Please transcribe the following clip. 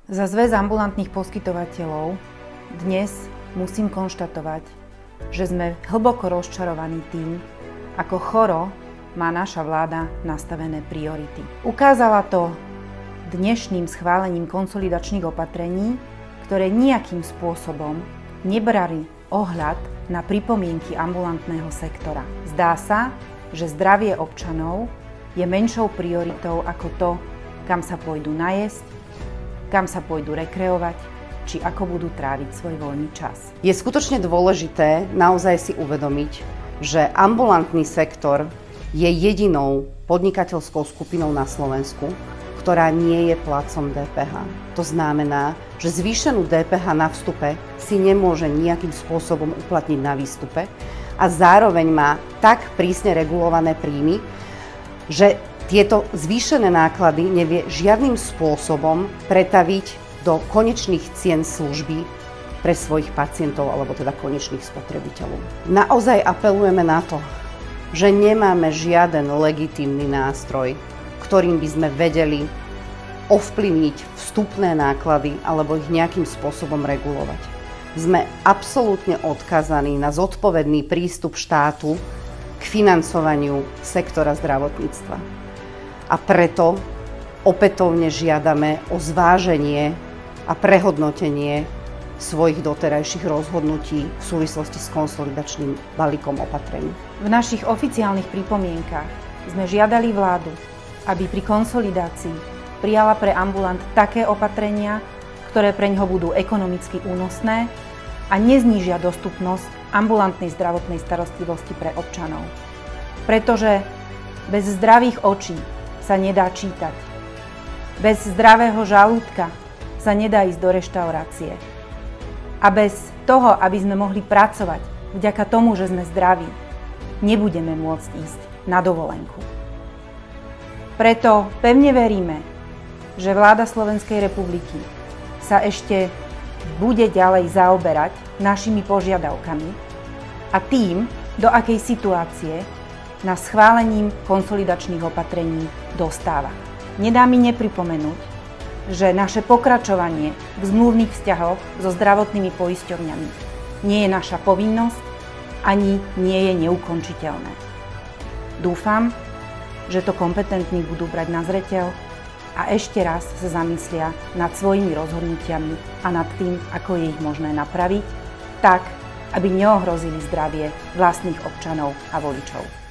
Za Zväz ambulantných poskytovateľov dnes musím konštatovať, že sme hlboko rozčarovaní tým, ako choro má naša vláda nastavené priority. Ukázala to dnešným schválením konsolidačných opatrení, ktoré nejakým spôsobom nebrali ohľad na pripomienky ambulantného sektora. Zdá sa, že zdravie občanov je menšou prioritou ako to, kam sa pôjdu najesť, kam sa pôjdu rekreovať, či ako budú tráviť svoj voľný čas. Je skutočne dôležité naozaj si uvedomiť, že ambulantný sektor je jedinou podnikateľskou skupinou na Slovensku, ktorá nie je platcom DPH. To znamená, že zvýšenú DPH na vstupe si nemôže nejakým spôsobom uplatniť na výstupe a zároveň má tak prísne regulované príjmy, že tieto zvýšené náklady nevie žiadnym spôsobom pretaviť do konečných cien služby pre svojich pacientov alebo teda konečných spotrebiteľov. Naozaj apelujeme na to, že nemáme žiaden legitímny nástroj, ktorým by sme vedeli ovplyvniť vstupné náklady alebo ich nejakým spôsobom regulovať. Sme absolútne odkazaní na zodpovedný prístup štátu k financovaniu sektora zdravotníctva. A preto opätovne žiadame o zváženie a prehodnotenie svojich doterajších rozhodnutí v súvislosti s konsolidačným balíkom opatrení. V našich oficiálnych pripomienkach sme žiadali vládu, aby pri konsolidácii prijala pre ambulant také opatrenia, ktoré preňho budú ekonomicky únosné a neznížia dostupnosť ambulantnej zdravotnej starostlivosti pre občanov. Pretože bez zdravých očí sa nedá čítať. Bez zdravého žalúdka sa nedá ísť do reštaurácie. A bez toho, aby sme mohli pracovať vďaka tomu, že sme zdraví, nebudeme môcť ísť na dovolenku. Preto pevne veríme, že vláda Slovenskej republiky sa ešte bude ďalej zaoberať našimi požiadavkami a tým, do akej situácie nás schválením konsolidačných opatrení dostáva. Nedá mi nepripomenúť, že naše pokračovanie v zmluvných vzťahoch so zdravotnými poisťovňami nie je naša povinnosť ani nie je neukončiteľné. Dúfam, že to kompetentní budú brať na zreteľ a ešte raz sa zamyslia nad svojimi rozhodnutiami a nad tým, ako je ich možné napraviť, tak, aby neohrozili zdravie vlastných občanov a voličov.